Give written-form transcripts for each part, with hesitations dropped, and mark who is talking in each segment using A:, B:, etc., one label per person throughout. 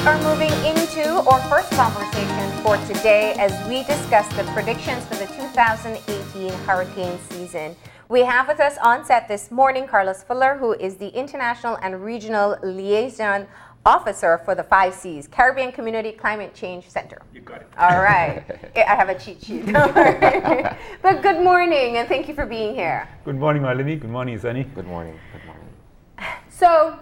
A: are moving into our first conversation for today as we discuss the predictions for the 2018 hurricane season. We have with us on set this morning Carlos Fuller, who is the International and Regional Liaison Officer for the 5Cs, Caribbean Community Climate Change Center.
B: You got it.
A: All right. I have a cheat sheet. But good morning, and thank you for being here.
B: Good morning, Malini. Good morning, Sunny.
C: Good morning. Good morning.
A: So,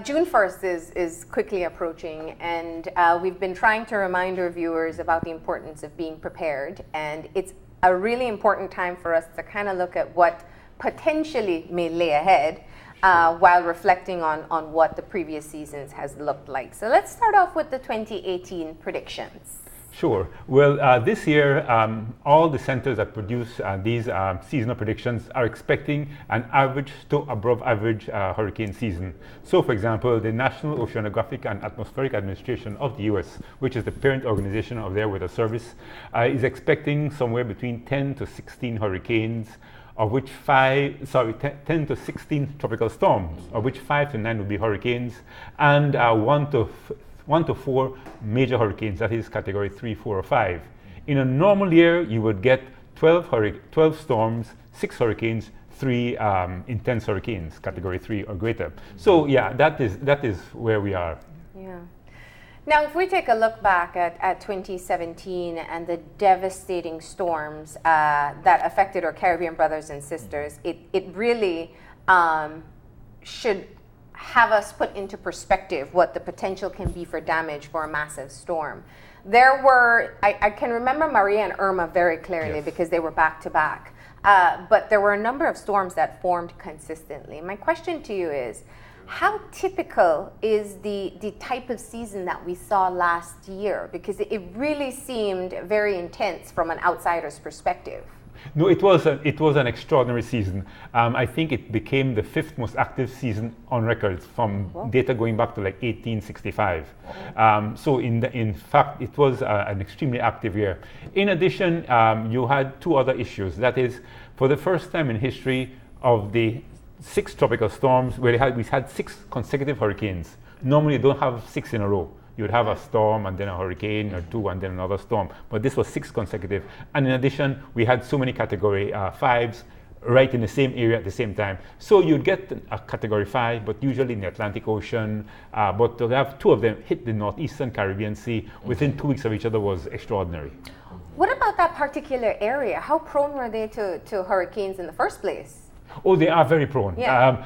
A: June 1st is quickly approaching, and we've been trying to remind our viewers about the importance of being prepared, and it's a really important time for us to kind of look at what potentially may lay ahead while reflecting on what the previous seasons has looked like. So let's start off with the 2018 predictions.
B: Sure. Well, this year, all the centers that produce these seasonal predictions are expecting an average to above average hurricane season. So, for example, the National Oceanographic and Atmospheric Administration of the U.S., which is the parent organization of their weather service, is expecting somewhere between 10 to 16 hurricanes, of which 10 to 16 tropical storms, of which 5 to 9 will be hurricanes, and 1 to 4 major hurricanes, that is category 3, 4, or 5. In a normal year, you would get 12 storms, 6 hurricanes, 3 intense hurricanes, category 3 or greater. So yeah, that is where we are.
A: Yeah. Now, if we take a look back at 2017 and the devastating storms that affected our Caribbean brothers and sisters, it really should have us put into perspective what the potential can be for damage for a massive storm. There were, I can remember Maria and Irma very clearly, yes, because they were back to back. But there were a number of storms that formed consistently. My question to you is, how typical is the type of season that we saw last year? Because it really seemed very intense from an outsider's perspective.
B: No, it was an extraordinary season. I think it became the 5th most active season on record from data going back to like 1865. So in fact, it was an extremely active year. In addition, you had 2 other issues. That is, for the first time in history of the 6 tropical storms, where we had 6 consecutive hurricanes. Normally, you don't have 6 in a row. You would have a storm and then a hurricane or 2 and then another storm. But this was 6 consecutive. And in addition, we had so many category 5s right in the same area at the same time. So you'd get a category 5, but usually in the Atlantic Ocean. But to have 2 of them hit the northeastern Caribbean Sea within 2 weeks of each other was extraordinary.
A: What about that particular area? How prone were they to hurricanes in the first place?
B: Oh, they are very prone.
A: Yeah.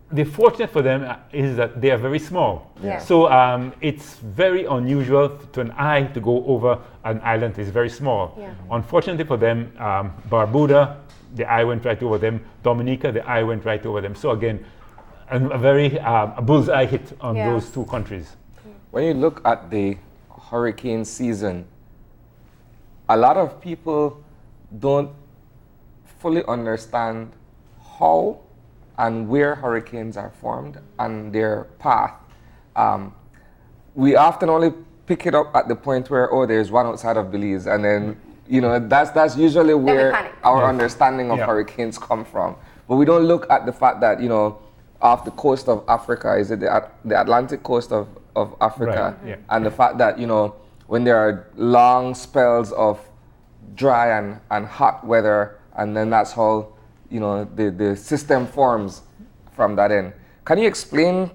B: The fortunate for them is that they are very small.
A: Yeah.
B: So it's very unusual to an eye to go over an island that is very small.
A: Yeah.
B: Unfortunately for them, Barbuda, the eye went right over them. Dominica, the eye went right over them. So again, a bullseye hit on those 2 countries.
C: When you look at the hurricane season, a lot of people don't fully understand how and where hurricanes are formed and their path. We often only pick it up at the point where, there's one outside of Belize, and then, that's usually where our understanding of hurricanes come from. But we don't look at the fact that, off the coast of Africa, is it the Atlantic coast of Africa,
B: right. Yeah.
C: And the fact that, when there are long spells of dry and hot weather, and then that's how the system forms from that end. Can you explain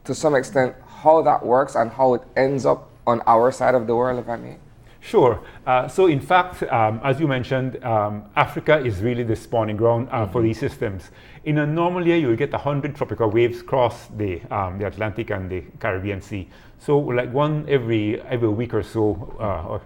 C: to some extent how that works and how it ends up on our side of the world, if I may?
B: Sure. So in fact, as you mentioned, Africa is really the spawning ground for these systems. In a normal year, you will get 100 tropical waves cross the Atlantic and the Caribbean Sea. So like one every week or so,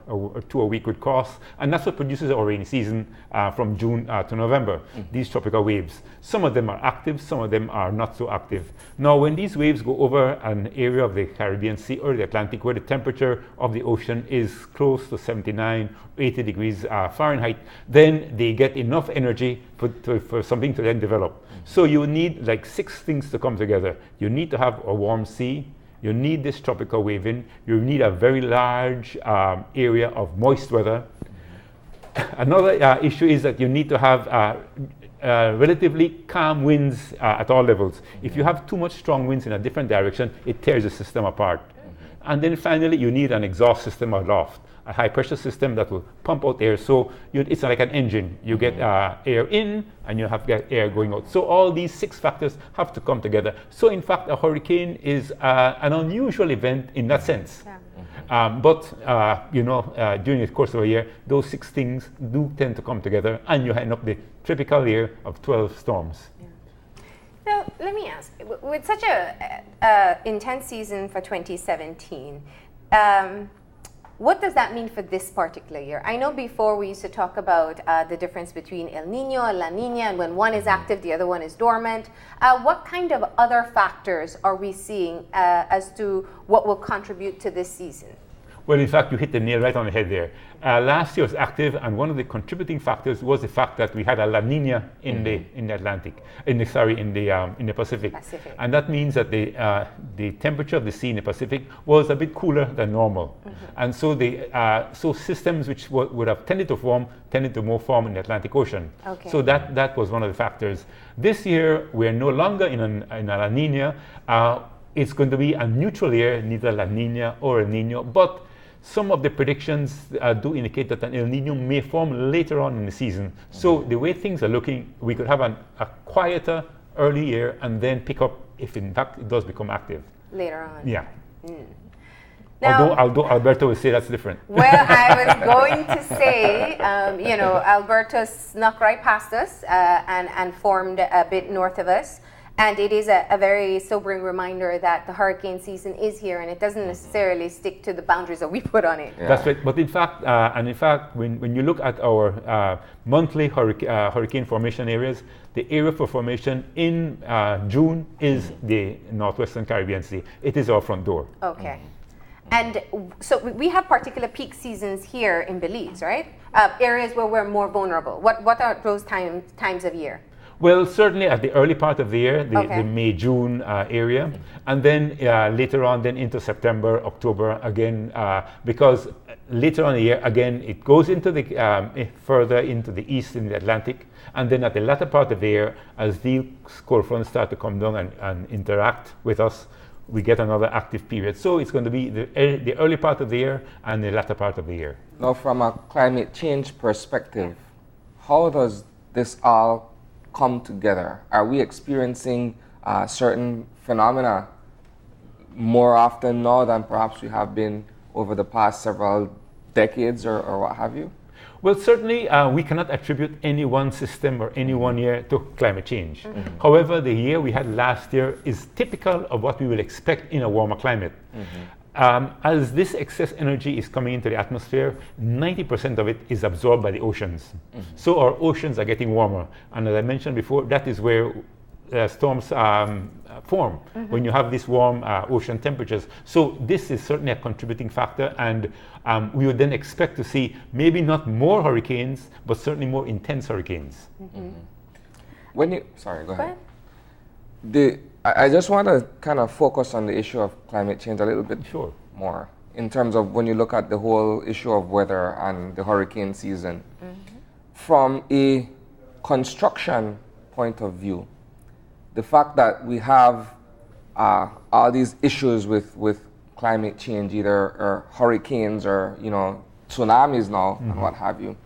B: or 2 a week would cross, and that's what produces our rainy season from June to November, these tropical waves. Some of them are active, some of them are not so active. Now, when these waves go over an area of the Caribbean Sea or the Atlantic where the temperature of the ocean is close to 79, 80 degrees Fahrenheit, then they get enough energy for something to then develop. So you need like 6 things to come together. You need to have a warm sea, you need this tropical waving, you need a very large area of moist weather. Another issue is that you need to have relatively calm winds at all levels. If you have too much strong winds in a different direction, it tears the system apart. And then finally, you need an exhaust system or loft, a high pressure system that will pump out air. So it's like an engine. You get air in and you have get air going out. So all these 6 factors have to come together. So in fact, a hurricane is an unusual event in that sense. But during the course of a year, those 6 things do tend to come together, and you end up the typical year of 12 storms.
A: Now, let me ask, with such a intense season for 2017, what does that mean for this particular year? I know before we used to talk about the difference between El Nino and La Nina, and when one is active, the other one is dormant. What kind of other factors are we seeing as to what will contribute to this season?
B: Well, in fact, you hit the nail right on the head there. Last year was active, and one of the contributing factors was the fact that we had a La Nina in the Atlantic, in the Pacific. And that means that the temperature of the sea in the Pacific was a bit cooler than normal, and so so systems which would have tended to more form in the Atlantic Ocean.
A: Okay.
B: So that was one of the factors. This year we are no longer in a La Nina. It's going to be a neutral year, neither La Nina or El Nino, but some of the predictions do indicate that an El Nino may form later on in the season. So the way things are looking, we could have a quieter early year and then pick up if in fact it does become active.
A: Later on.
B: Yeah.
A: Now,
B: Although Alberto will say that's different.
A: Well, I was going to say, Alberto snuck right past us and formed a bit north of us. And it is a very sobering reminder that the hurricane season is here, and it doesn't necessarily stick to the boundaries that we put on it.
B: Yeah. That's right. But in fact, when you look at our monthly hurricane formation areas, the area for formation in June is the Northwestern Caribbean Sea. It is our front door.
A: Okay. And so we have particular peak seasons here in Belize, right? Areas where we're more vulnerable. What are those times of year?
B: Well, certainly at the early part of the year, the May-June area, and then later on then into September, October again, because later on in the year, again, it goes into the further into the east in the Atlantic, and then at the latter part of the year, as these cold fronts start to come down and interact with us, we get another active period. So it's going to be the early part of the year and the latter part of the year.
C: Now, from a climate change perspective, how does this all come together? Are we experiencing certain phenomena more often now than perhaps we have been over the past several decades or what have you?
B: Well, certainly we cannot attribute any one system or any one year to climate change. However, the year we had last year is typical of what we will expect in a warmer climate. As this excess energy is coming into the atmosphere, 90% of it is absorbed by the oceans. So our oceans are getting warmer. And as I mentioned before, that is where storms form, when you have these warm ocean temperatures. So this is certainly a contributing factor, and we would then expect to see maybe not more hurricanes, but certainly more intense hurricanes.
C: Sorry, go ahead. I just want to kind of focus on the issue of climate change a little bit more, in terms of when you look at the whole issue of weather and the hurricane season. From a construction point of view, the fact that we have all these issues with climate change, either hurricanes or tsunamis now and what have you,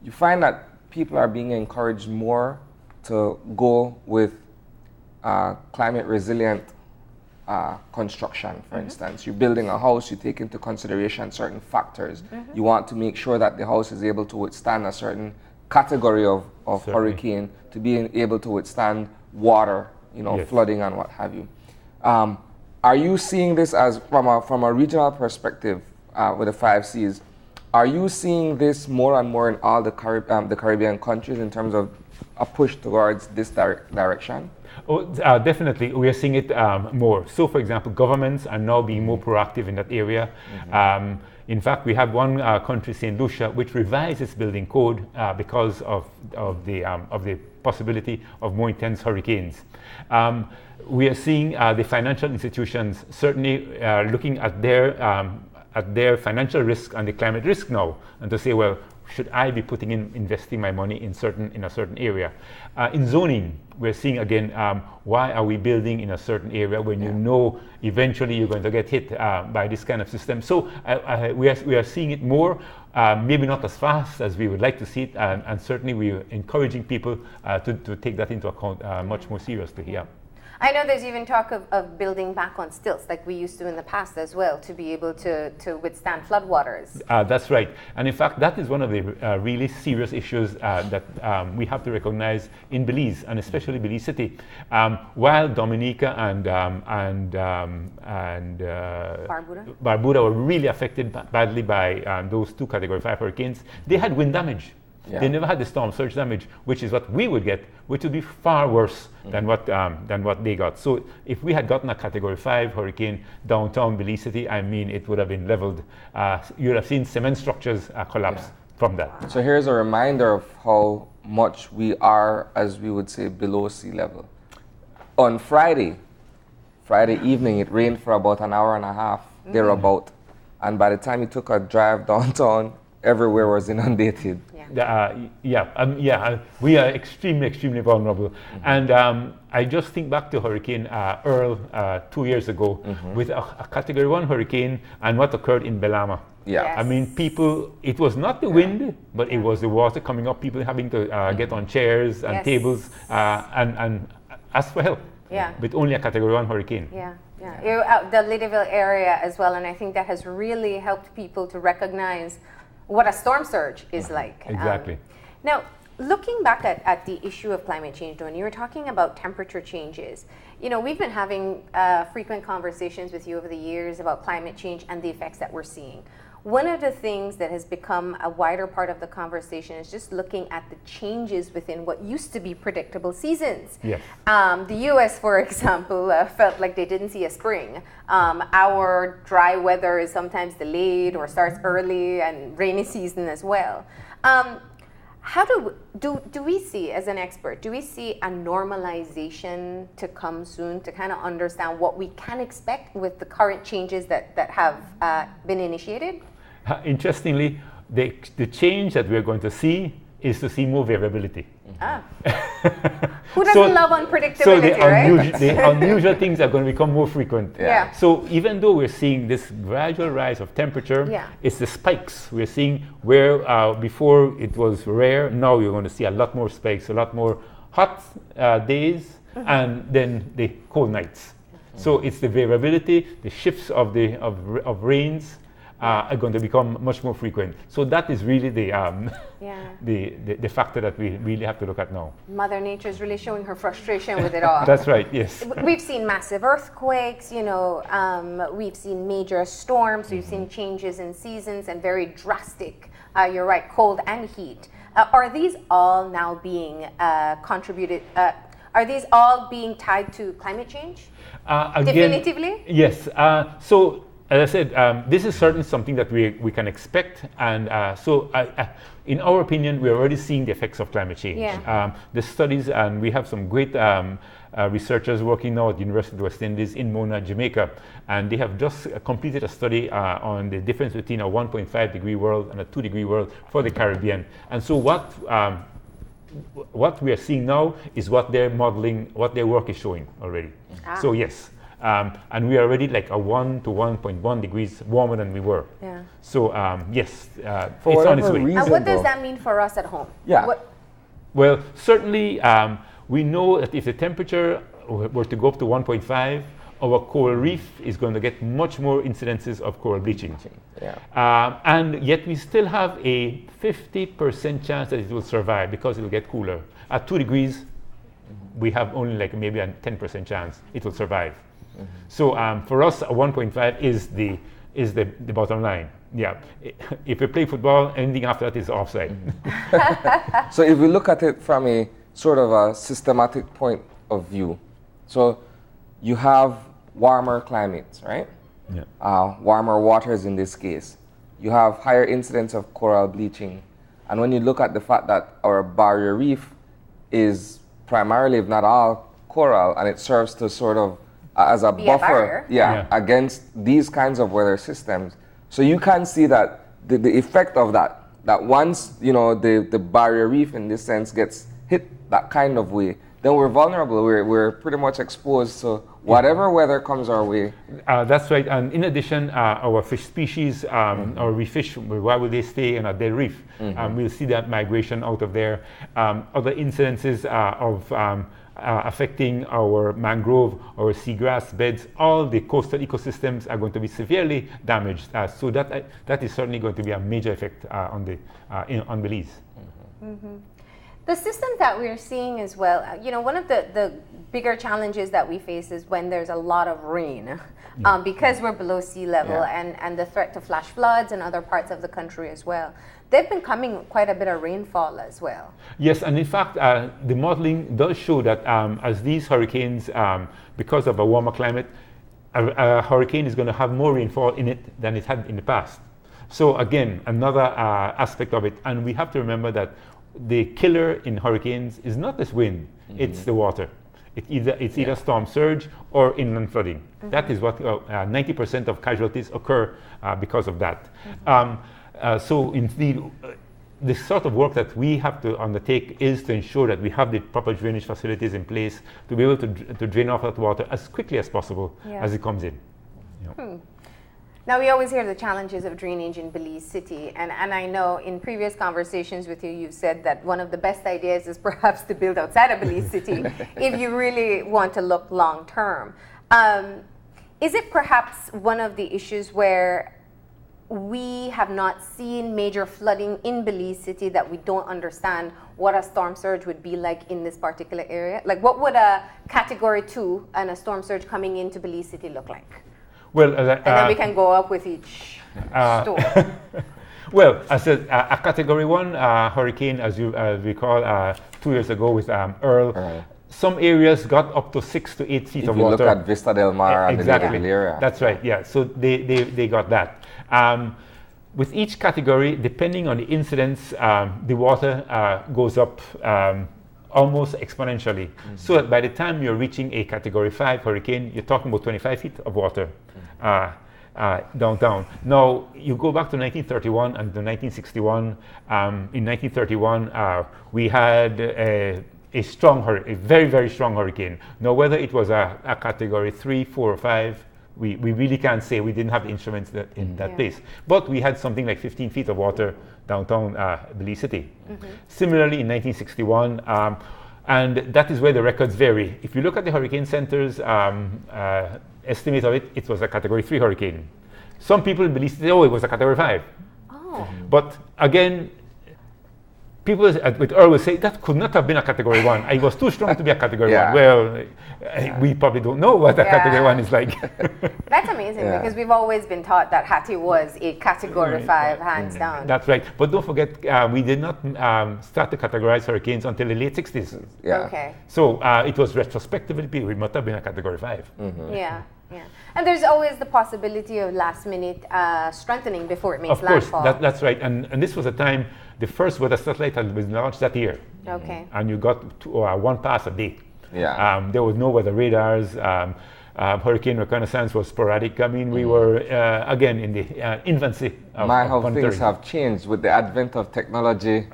C: you find that people are being encouraged more to go with climate resilient construction. For instance, you're building a house, you take into consideration certain factors. You want to make sure that the house is able to withstand a certain category of hurricane, to be able to withstand water, flooding and what have you. Are you seeing this as from a regional perspective with the 5 Cs? Are you seeing this more and more in all the Caribbean countries in terms of a push towards this direction?
B: Oh, definitely, we are seeing it more. So, for example, governments are now being more proactive in that area. In fact, we have one country, St. Lucia, which revised its building code because of the possibility of more intense hurricanes. We are seeing the financial institutions certainly looking at their financial risk and the climate risk now, and to say, well, should I be investing my money in a certain area? In zoning, we're seeing again, why are we building in a certain area when you know eventually you're going to get hit by this kind of system? So we are seeing it more, maybe not as fast as we would like to see it, and certainly we're encouraging people to take that into account much more seriously here.
A: I know there's even talk of building back on stilts like we used to in the past as well to be able to withstand floodwaters.
B: That's right. And in fact, that is one of the really serious issues that we have to recognize in Belize, and especially Belize City. While Dominica and Barbuda were really affected badly by those 2 Category 5 hurricanes, they had wind damage. Yeah. They never had the storm surge damage, which is what we would get, which would be far worse than what they got. So if we had gotten a Category 5 hurricane downtown Belize City, I mean, it would have been leveled. You would have seen cement structures collapse from that.
C: So here's a reminder of how much we are, as we would say, below sea level. On Friday evening, it rained for about an hour and a half, thereabout. And by the time you took a drive downtown, everywhere was inundated.
B: We are extremely vulnerable. And I just think back to Hurricane Earl 2 years ago with a Category 1 hurricane and what occurred in Belama. I mean, people, it was not the wind, but it was the water coming up, people having to get on chairs and tables and ask for help. With only a Category 1 hurricane.
A: The Liddyville area as well, and I think that has really helped people to recognize what a storm surge is like.
B: Exactly.
A: Now, looking back at the issue of climate change, Dawn, you were talking about temperature changes. You know, we've been having frequent conversations with you over the years about climate change and the effects that we're seeing. One of the things that has become a wider part of the conversation is just looking at the changes within what used to be predictable seasons.
B: Yes.
A: The US, for example, felt like they didn't see a spring. Our dry weather is sometimes delayed or starts early, and rainy season as well. How do we see, as an expert, do we see a normalization to come soon to kind of understand what we can expect with the current changes that have been initiated?
B: Interestingly, the change that we're going to see is to see more variability.
A: Who doesn't love unpredictability, right?
B: The unusual things are going to become more frequent.
A: Yeah.
B: So even though we're seeing this gradual rise of temperature, it's the spikes. We're seeing where before it was rare, now you're going to see a lot more spikes, a lot more hot days, and then the cold nights. So it's the variability, the shifts of rains are going to become much more frequent. So that is really the factor that we really have to look at now.
A: Mother Nature is really showing her frustration with it all.
B: That's right, yes.
A: We've seen massive earthquakes, you know, we've seen major storms, we've seen changes in seasons and very drastic, you're right, cold and heat. Are these all now being are these all being tied to climate change?
B: Again,
A: definitively?
B: Yes. So as I said, this is certainly something that we can expect, and in our opinion, we're already seeing the effects of climate change. The studies, and we have some great researchers working now at the University of the West Indies in Mona, Jamaica, and they have just completed a study on the difference between a 1.5 degree world and a 2 degree world for the Caribbean. And so what we are seeing now is what their modeling, what their work is showing already. So yes. And we are already like a 1 to 1.1 degrees warmer than we were. So yes, it's on its way.
A: And what does that mean for us at home?
B: Well, certainly we know that if the temperature were to go up to 1.5, our coral reef is going to get much more incidences of coral bleaching. And yet we still have a 50% chance that it will survive because it will get cooler. At 2 degrees, we have only like maybe a 10% chance it will survive. So for us, a 1.5 is the bottom line. If we play football, anything after that is offside.
C: So if we look at it from a sort of a systematic point of view, so you have warmer climates, right? Warmer waters in this case. You have higher incidence of coral bleaching. And when you look at the fact that our barrier reef is primarily, if not all, coral, and it serves to sort of as a buffer against these kinds of weather systems. So you can see that the effect of that, that once, you know, the barrier reef in this sense gets hit that kind of way, then we're vulnerable. We're pretty much exposed to whatever weather comes our way.
B: That's right. And in addition, our fish species, our reef fish, why would they stay in a dead reef? We'll see that migration out of there. Other incidences of affecting our mangrove, our seagrass beds, all the coastal ecosystems are going to be severely damaged. So that is certainly going to be a major effect on Belize.
A: The system that we're seeing as well, you know, one of the bigger challenges that we face is when there's a lot of rain, because we're below sea level, and the threat to flash floods in other parts of the country as well. They've been coming quite a bit of rainfall as well.
B: Yes, and in fact, the modeling does show that as these hurricanes, because of a warmer climate, a hurricane is going to have more rainfall in it than it had in the past. So again, another aspect of it, and we have to remember that the killer in hurricanes is not this wind, it's the water. It's either storm surge or inland flooding. That is what 90% of casualties occur because of that. So indeed, the sort of work that we have to undertake is to ensure that we have the proper drainage facilities in place to be able to drain off that water as quickly as possible as it comes in. You know.
A: Now, we always hear the challenges of drainage in Belize City, and I know in previous conversations with you, you've said that one of the best ideas is perhaps to build outside of Belize City if you really want to look long term. Is it perhaps one of the issues where we have not seen major flooding in Belize City that we don't understand what a storm surge would be like in this particular area? Like, what would a Category 2 and a storm surge coming into Belize City look like?
B: Well,
A: and then we can go up with each storm.
B: Well, I said a Category 1 hurricane, as you recall, 2 years ago with Earl. Some areas got up to 6 to 8 feet of water.
C: If you look at Vista Del Mar and the Naval area.
B: That's right, yeah. So they got that. With each category, depending on the incidence, the water goes up almost exponentially. So that by the time you're reaching a Category 5 hurricane, you're talking about 25 feet of water downtown. Now, you go back to 1931 and to 1961. In 1931, we had a very, very strong hurricane. Now, whether it was a Category 3, 4, or 5, we really can't say. We didn't have the instruments in that place. But we had something like 15 feet of water downtown Belize City. Similarly, in 1961, and that is where the records vary. If you look at the hurricane center's estimate of it, it was a Category 3 hurricane. Some people in Belize say, oh, it was a Category 5. But again, people with Earl will say that could not have been a Category 1. It was too strong to be a Category 1. Well, we probably don't know what a Category 1 is like.
A: That's amazing because we've always been taught that Hattie was a Category 5, hands down.
B: That's right. But don't forget, we did not start to categorize hurricanes until the late 60s.
A: Okay.
B: So it was retrospectively, we must have been a Category 5.
A: Yeah. And there's always the possibility of last-minute strengthening before it makes landfall.
B: Of course, that's right. And this was a time, the first weather satellite had been launched that year.
A: Okay.
B: And you got one pass a day.
C: Yeah.
B: There was no weather radars. Hurricane reconnaissance was sporadic. I mean, we were, again, in the infancy of
C: how things have changed with the advent of technology.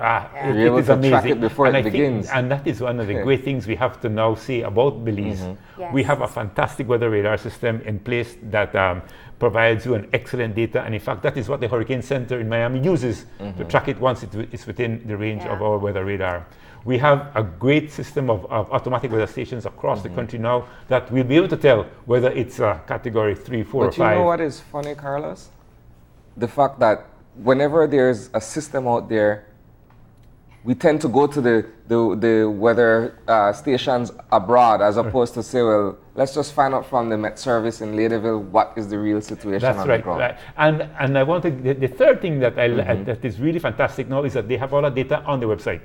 C: You're able
B: it is
C: to
B: amazing.
C: track it before it begins.
B: And that is one of the great things we have to now say about Belize. We have a fantastic weather radar system in place that provides you an excellent data. And in fact, that is what the Hurricane Center in Miami uses to track it once it's within the range of our weather radar. We have a great system of automatic weather stations across the country now that we'll be able to tell whether it's a Category 3, 4, or 5.
C: But you know what is funny, Carlos? The fact that whenever there's a system out there, we tend to go to the weather stations abroad as opposed to say, well, let's just find out from the Met Service in Ladyville what is the real situation on the ground.
B: Right. And I wanted the third thing that that is really fantastic now is that they have all the data on the website.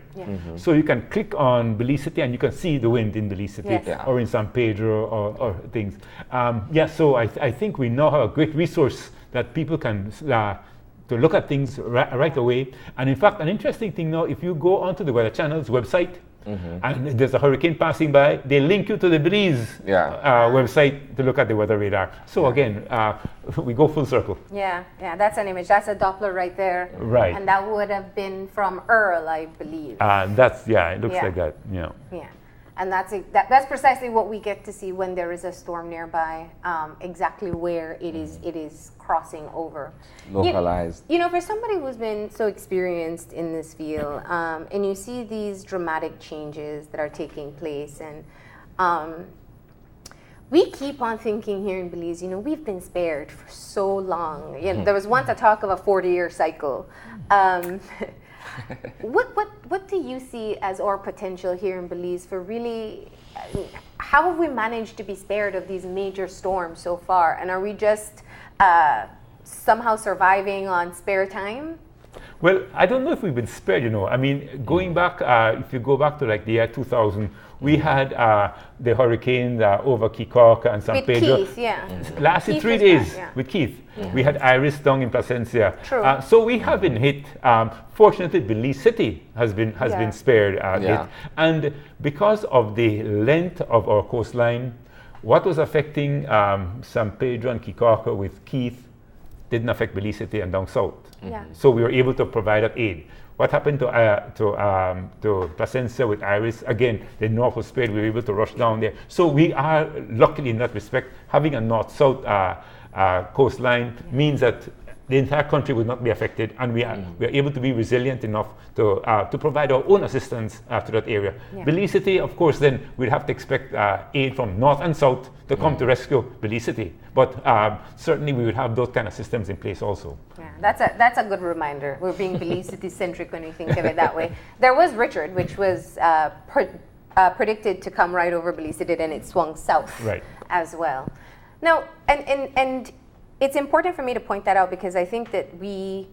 B: So you can click on Belize City and you can see the wind in Belize City or in San Pedro or things. So I think we now have a great resource that people can to look at things right away. And in fact, an interesting thing now, if you go onto the Weather Channel's website, And if there's a hurricane passing by, they link you to the Belize website to look at the weather radar. So again, we go full circle.
A: Yeah, that's an image. That's a Doppler right there.
B: Right.
A: And that would have been from Earl, I believe.
B: It looks like that. Yeah.
A: And that's precisely what we get to see when there is a storm nearby, exactly where it is crossing over.
C: Localized.
A: For somebody who's been so experienced in this field, and you see these dramatic changes that are taking place, and we keep on thinking here in Belize, we've been spared for so long. There was once a talk of a 40-year cycle. What do you see as our potential here in Belize for really, how have we managed to be spared of these major storms so far? And are we just somehow surviving on spare time?
B: Well, I don't know if we've been spared, I mean, going back, if you go back to like the year 2000, we had the hurricanes over Kikok and San Pedro.
A: With Keith,
B: Lasted
A: Keith
B: 3 days
A: bad,
B: with Keith. We had Iris down in Placencia.
A: True.
B: So we have been hit. Fortunately, Belize City has been spared hit. And because of the length of our coastline, what was affecting San Pedro and Kikok with Keith didn't affect Belize City and down south. So we were able to provide that aid. What happened to Placencia with Iris? Again, the north was spared. We were able to rush down there. So we are luckily in that respect. Having a north-south coastline means that the entire country would not be affected, and we are able to be resilient enough to provide our own assistance to that area. Belize City, of course, then we'd have to expect aid from north and south to come to rescue Belize City. But certainly we would have those kind of systems in place also.
A: Yeah, that's a good reminder. We're being Belize City-centric when you think of it that way. There was Richard, which was predicted to come right over Belize City, and it swung south as well. Now, and it's important for me to point that out because I think that we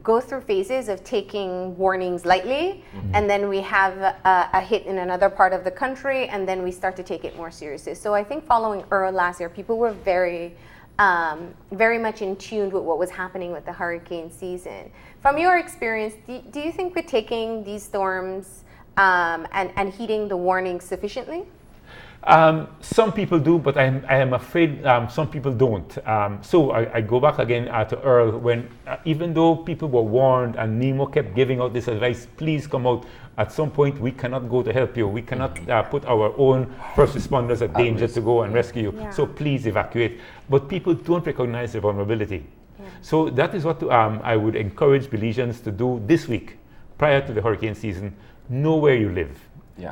A: go through phases of taking warnings lightly, and then we have a hit in another part of the country, and then we start to take it more seriously. So I think following Earl last year, people were very much in tune with what was happening with the hurricane season. From your experience, do you think we're taking these storms and heeding the warnings sufficiently?
B: Some people do, but I am afraid some people don't. So I go back again to Earl when, even though people were warned and NEMO kept giving out this advice, please come out. At some point, we cannot go to help you. We cannot put our own first responders at danger to go and rescue you. So please evacuate. But people don't recognize the vulnerability. So that is what I would encourage Belizeans to do this week, prior to the hurricane season. Know where you live.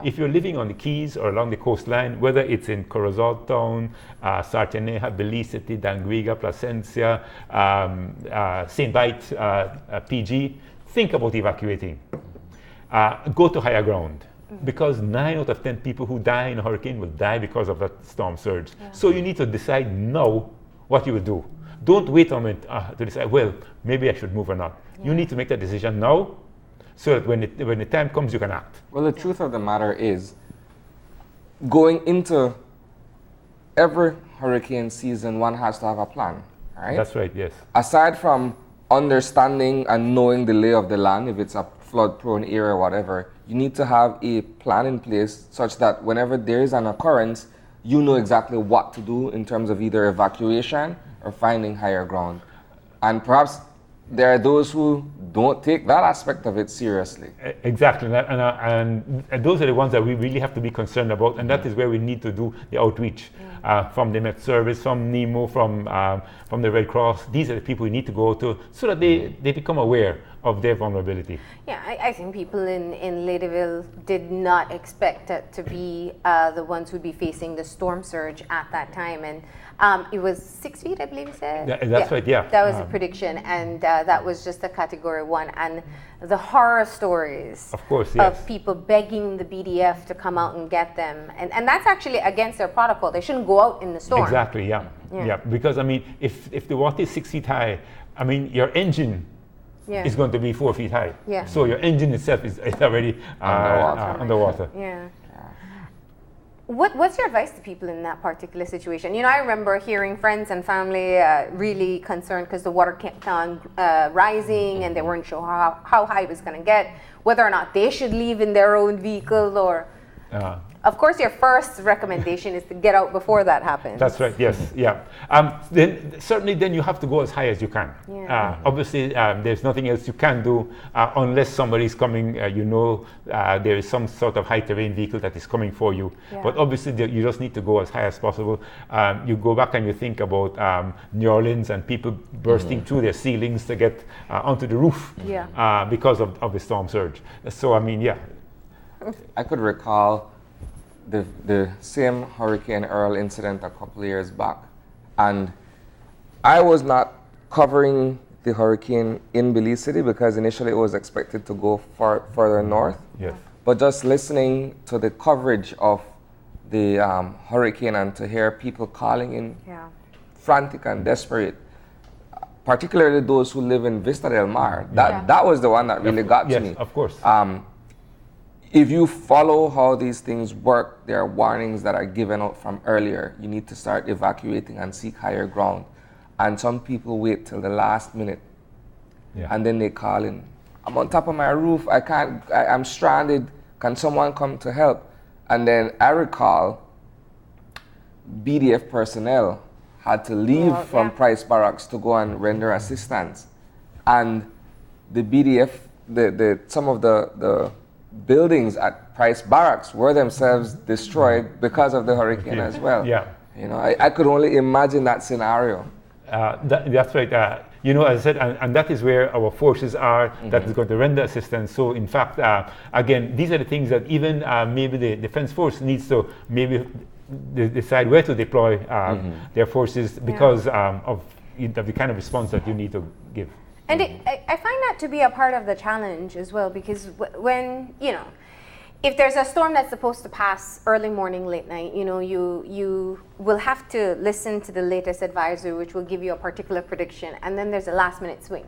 B: If you're living on the Keys or along the coastline, whether it's in Corozal Town, Sarteneja, Belize City, Danguiga, Placencia, St. Vite, PG, think about evacuating. Go to higher ground, because 9 out of 10 people who die in a hurricane will die because of that storm surge. So you need to decide now what you will do. Don't wait a moment to decide, well, maybe I should move or not. You need to make that decision now, so that when the time comes, you can act.
C: Well, the truth of the matter is, going into every hurricane season, one has to have a plan, right?
B: That's right, yes.
C: Aside from understanding and knowing the lay of the land, if it's a flood-prone area or whatever, you need to have a plan in place such that whenever there is an occurrence, you know exactly what to do in terms of either evacuation or finding higher ground. And perhaps there are those who don't take that aspect of it seriously.
B: Exactly, and those are the ones that we really have to be concerned about, and that is where we need to do the outreach from the Met Service, from NEMO, from the Red Cross. These are the people we need to go to so that they become aware of their vulnerability.
A: Yeah, I think people in Ladyville did not expect to be the ones who'd be facing the storm surge at that time, and it was 6 feet, I believe you said?
B: That's right, yeah.
A: That was a prediction, and that was just a Category 1. And the horror stories
B: of course, yes,
A: of people begging the BDF to come out and get them. And that's actually against their protocol. They shouldn't go out in the storm.
B: Exactly, yeah. Because, I mean, if the water is 6 feet high, I mean, your engine is going to be 4 feet high. So your engine itself is already underwater.
A: Yeah. What's your advice to people in that particular situation? I remember hearing friends and family really concerned because the water kept on rising and they weren't sure how high it was going to get, whether or not they should leave in their own vehicle or... Of course, your first recommendation is to get out before that happens.
B: That's right. Yes. Yeah. Then you have to go as high as you can.
A: Yeah.
B: Obviously, there's nothing else you can do unless somebody's coming. There is some sort of high terrain vehicle that is coming for you.
A: Yeah.
B: But obviously, you just need to go as high as possible. You go back and you think about New Orleans and people bursting through their ceilings to get onto the roof because of the storm surge. So
C: I could recall the same Hurricane Earl incident a couple of years back, and I was not covering the hurricane in Belize City because initially it was expected to go further north.
B: Yes.
C: But just listening to the coverage of the hurricane and to hear people calling in frantic and desperate, particularly those who live in Vista del Mar, that was the one that really got to me.
B: Yes, of course.
C: If you follow how these things work, there are warnings that are given out from earlier. You need to start evacuating and seek higher ground. And some people wait till the last minute, and then they call in. I'm on top of my roof, I'm stranded, can someone come to help? And then I recall BDF personnel had to leave from Price Barracks to go and render assistance. And the BDF, some of the buildings at Price Barracks were themselves destroyed because of the hurricane as well.
B: Yeah.
C: I could only imagine that scenario.
B: That's right. As I said, and that is where our forces are, that is going to render assistance. So, in fact, again, these are the things that even maybe the Defense Force needs to maybe decide where to deploy their forces because of the kind of response that you need to give.
A: And I find that to be a part of the challenge as well, because when, if there's a storm that's supposed to pass early morning, late night, you will have to listen to the latest advisory, which will give you a particular prediction, and then there's a last minute swing.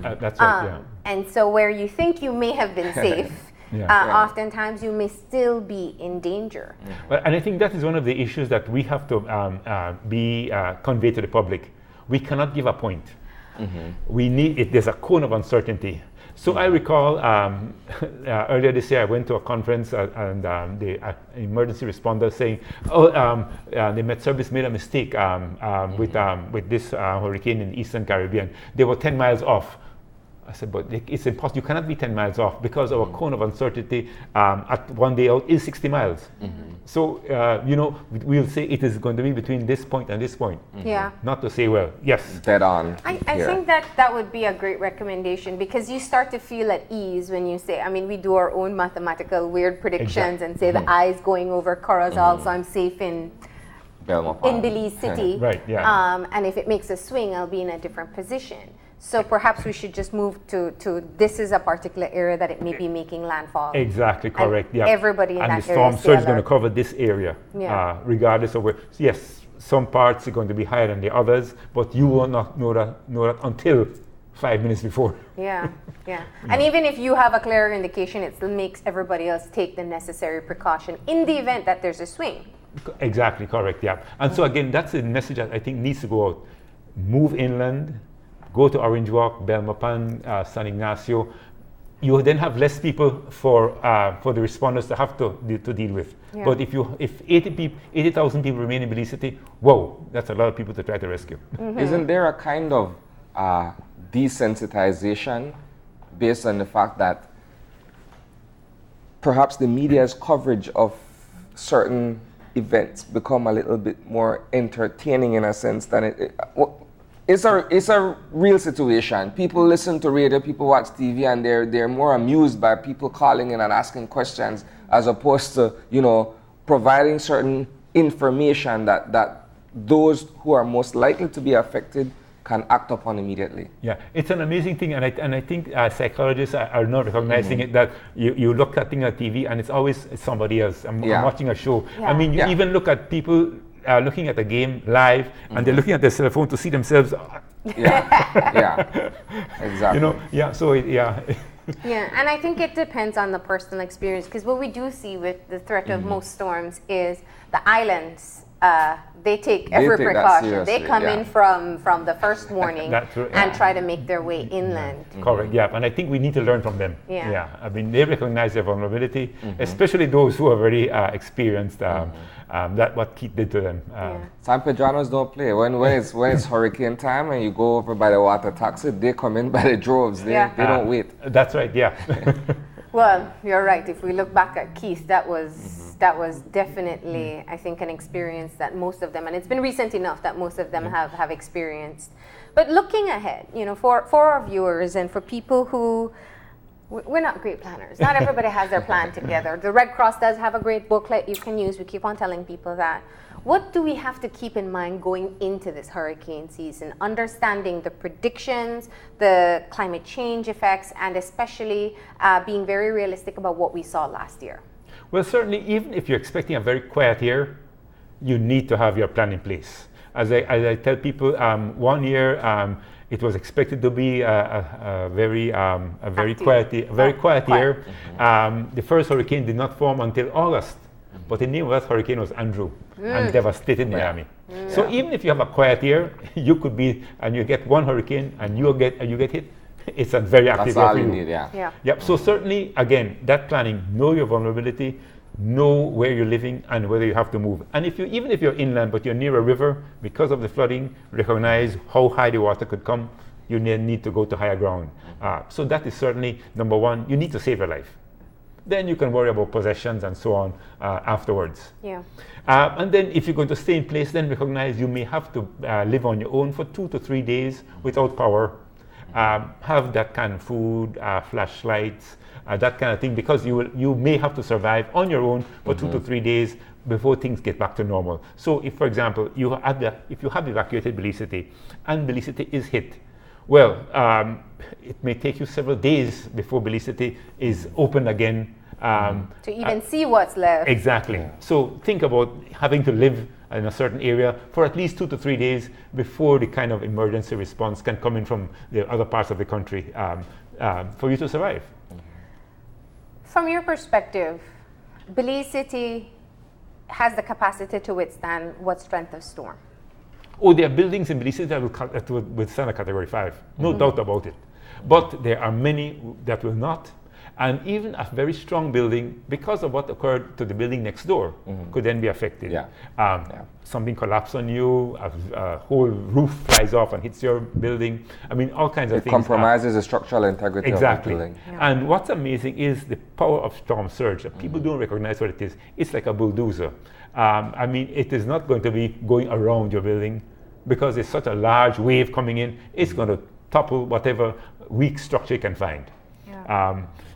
B: That's right,
A: And so where you think you may have been safe, oftentimes you may still be in danger.
B: Well, and I think that is one of the issues that we have to be conveyed to the public. We cannot give a point. We need it. There's a cone of uncertainty. So I recall earlier this year I went to a conference and the emergency responders saying, the Met Service made a mistake with this hurricane in the Eastern Caribbean. They were 10 miles off. I said, but it's impossible. You cannot be 10 miles off because our cone of uncertainty at one day out is 60 miles. So, we'll say it is going to be between this point and this point.
A: Yeah.
B: Not to say, well, yes.
C: Dead on.
A: I think that would be a great recommendation, because you start to feel at ease when you say, we do our own mathematical weird predictions and say the eye's going over Corozal, so I'm safe in Belize City.
B: Right, yeah.
A: And if it makes a swing, I'll be in a different position. So perhaps we should just move to this is a particular area that it may be making landfall.
B: Exactly, correct.
A: And everybody in that area.
B: And the storm surge is going to cover this area, regardless of where. Yes, some parts are going to be higher than the others, but you will not know that until 5 minutes before.
A: Yeah. And even if you have a clearer indication, it still makes everybody else take the necessary precaution in the event that there's a swing.
B: Exactly, correct. Yeah. And so again, that's the message that I think needs to go out. Move inland. Go to Orange Walk, Belmopan, San Ignacio. You then have less people for the responders to have to deal with. Yeah. But if 80,000 people remain in Belize City, whoa, that's a lot of people to try to rescue.
C: Isn't there a kind of desensitization based on the fact that perhaps the media's coverage of certain events become a little bit more entertaining in a sense than it's a real situation. People listen to radio, people watch TV, and they're more amused by people calling in and asking questions as opposed to, providing certain information that those who are most likely to be affected can act upon immediately.
B: Yeah, it's an amazing thing, and I think psychologists are not recognizing it, that you look at things on TV and it's always somebody else. I'm watching a show.
A: Yeah.
B: You even look at people looking at a game live, and they're looking at their cell phone to see themselves.
C: Yeah, exactly.
B: So
A: Yeah, and I think it depends on the personal experience, because what we do see with the threat of most storms is the islands, they take every precaution. They come in from the first warning and try to make their way inland.
B: Correct, yeah, and I think we need to learn from them.
A: Yeah.
B: I mean, they recognize their vulnerability, especially those who are very experienced. That what Keith did to them.
C: San Pedranos don't play. When it's hurricane time and you go over by the water taxi, they come in by the droves. They don't wait.
B: That's right, yeah.
A: Well, you're right. If we look back at Keith, that was definitely, I think, an experience that most of them, and it's been recent enough that most of them have experienced. But looking ahead, for our viewers and for people who, we're not great planners. Not everybody has their plan together. The Red Cross does have a great booklet you can use. We keep on telling people that. What do we have to keep in mind going into this hurricane season, understanding the predictions, the climate change effects, and especially being very realistic about what we saw last year?
B: Well, certainly, even if you're expecting a very quiet year, you need to have your plan in place. As I tell people, 1 year it was expected to be a very quiet year. The first hurricane did not form until August. But the name of that hurricane was Andrew and devastated Miami. So even if you have a quiet year, you could be, and you get one hurricane and you get hit, it's a very active year for you.
C: Need,
B: Yep. So certainly, again, that planning, know your vulnerability, know where you're living and whether you have to move. And even if you're inland but you're near a river, because of the flooding, recognize how high the water could come. You need to go to higher ground. So that is certainly number one. You need to save your life. Then you can worry about possessions and so on afterwards.
A: Yeah.
B: And then if you're going to stay in place, then recognize you may have to live on your own for 2 to 3 days without power. Have that kind of food, flashlights, that kind of thing, because you may have to survive on your own for 2 to 3 days before things get back to normal. So if, for example, if you have evacuated Belize City and Belize City is hit, well, it may take you several days before Belize City is open again.
A: To even see what's left.
B: Exactly. So think about having to live in a certain area for at least 2 to 3 days before the kind of emergency response can come in from the other parts of the country for you to survive.
A: From your perspective, Belize City has the capacity to withstand what strength of storm?
B: Oh, there are buildings in Belize City that will withstand a Category 5, no doubt about it. But there are many that will not. And even a very strong building, because of what occurred to the building next door, could then be affected. Something collapses on you, a whole roof flies off and hits your building. I mean, all kinds of things.
C: It compromises the structural integrity of the building.
B: And what's amazing is the power of storm surge. People don't recognize what it is. It's like a bulldozer. I mean, it is not going to be going around your building because it's such a large wave coming in. It's going to topple whatever weak structure you can find.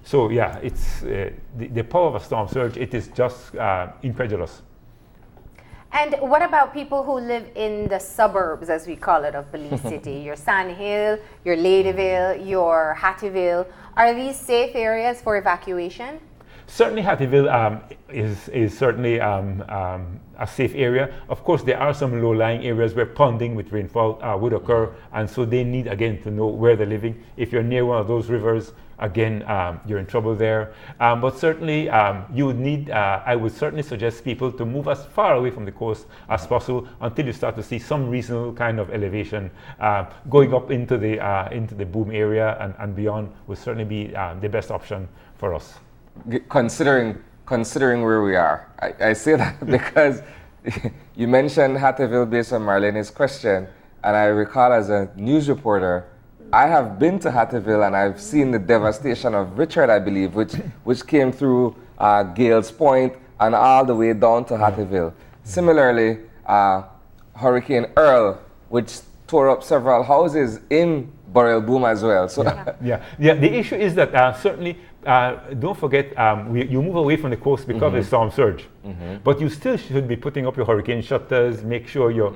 B: So yeah, it's the power of a storm surge. It is just incredulous.
A: And what about people who live in the suburbs, as we call it, of Belize City? Your Sand Hill, your Ladyville, your Hattieville. Are these safe areas for evacuation?
B: Certainly Hattieville is certainly a safe area. Of course, there are some low-lying areas where ponding with rainfall would occur, and so they need, again, to know where they're living. If you're near one of those rivers, again, you're in trouble there. But certainly, you would need, I would certainly suggest people to move as far away from the coast as possible until you start to see some reasonable kind of elevation. Going up into the boom area and beyond would certainly be the best option for us.
C: Considering where we are, I say that because you mentioned Hattieville based on Marlene's question, and I recall as a news reporter, I have been to Hattieville and I've seen the devastation of Richard, I believe, which came through Gales Point and all the way down to Hattieville. Similarly, Hurricane Earl, which tore up several houses in Boreal Boom as well. So
B: yeah. The issue is that certainly don't forget you move away from the coast because of the storm surge. But you still should be putting up your hurricane shutters, make sure your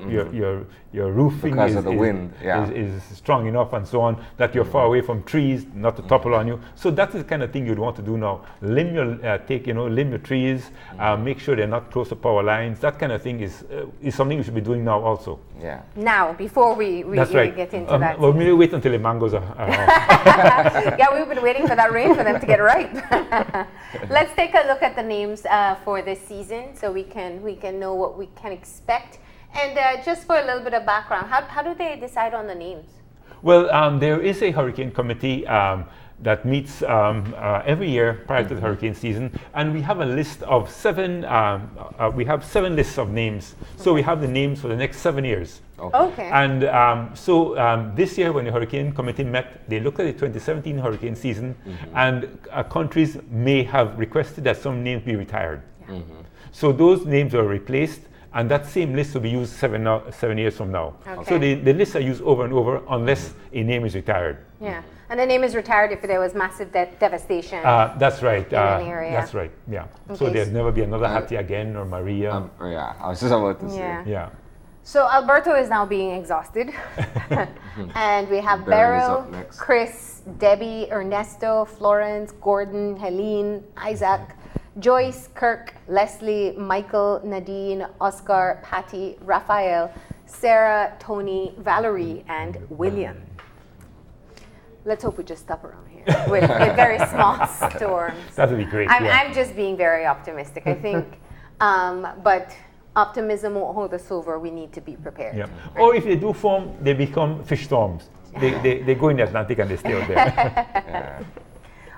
B: roofing
C: Because of the wind,
B: is strong enough and so on, that you're far away from trees, not to topple on you. So that's the kind of thing you'd want to do now. Limb your trees, make sure they're not close to power lines. That kind of thing is something you should be doing now also.
C: Yeah.
A: Now, before we
B: That's right.
A: get into that.
B: Well, maybe wait until the mangoes are off.
A: Yeah, we've been waiting for that rain for them to get ripe. Let's take a look at the names for this season, so we can know what we can expect. And just for a little bit of background, how do they decide on the names?
B: Well, there is a hurricane committee that meets every year prior to the hurricane season, and we have a list of seven. We have 7 lists of names, so we have the names for the next 7 years.
A: Okay.
B: And this year, when the hurricane committee met, they looked at the 2017 hurricane season, and countries may have requested that some names be retired. So those names are replaced, and that same list will be used 7 years from now.
A: Okay.
B: So the lists are used over and over unless a name is retired.
A: Yeah, and the name is retired if there was massive devastation.
B: That's right.
A: In an area.
B: That's right. Yeah.
A: Okay.
B: So there'll never be another Hattie again or Maria.
C: Yeah, I was just about to say.
A: Yeah.
B: Yeah.
A: So Alberto is now being exhausted. And we have
C: Beryl is
A: Beryl,
C: up next.
A: Chris, Debbie, Ernesto, Florence, Gordon, Helene, Isaac, Joyce, Kirk, Leslie, Michael, Nadine, Oscar, Patty, Raphael, Sarah, Tony, Valerie, and William. Let's hope we just stop around here with very small storms.
B: That would be great.
A: I'm just being very optimistic, I think. But optimism won't hold us over. We need to be prepared.
B: Yeah. Or if they do form, they become fish storms. They go in the Atlantic and they stay out there.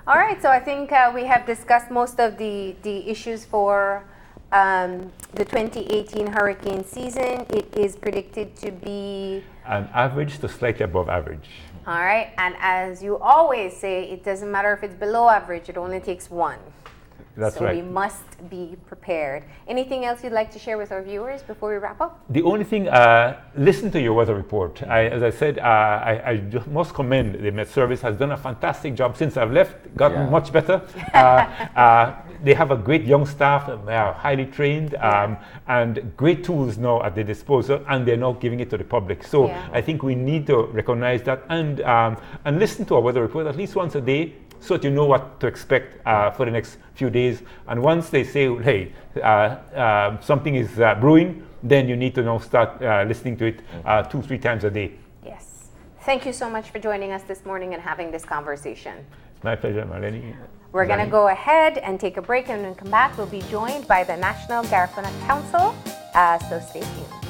A: All right, so I think we have discussed most of the issues for the 2018 hurricane season. It is predicted to be
B: An average to slightly above average.
A: all right, and as you always say, it doesn't matter if it's below average, it only takes one.
B: That's
A: so
B: right.
A: we must be prepared. Anything else you'd like to share with our viewers before we wrap up?
B: The only thing, listen to your weather report. As I said, I must commend the Met Service has done a fantastic job since I've left, gotten much better. They have a great young staff, they are highly trained, and great tools now at their disposal, and they're now giving it to the public. So I think we need to recognize that and listen to our weather report at least once a day, so that you know what to expect for the next few days. And once they say, hey, something is brewing, then you need to now start listening to it 2-3 times a day.
A: Yes. Thank you so much for joining us this morning and having this conversation.
B: It's my pleasure, Marlene.
A: We're going to go ahead and take a break, and when we come back, we'll be joined by the National Garifuna Council. So stay tuned.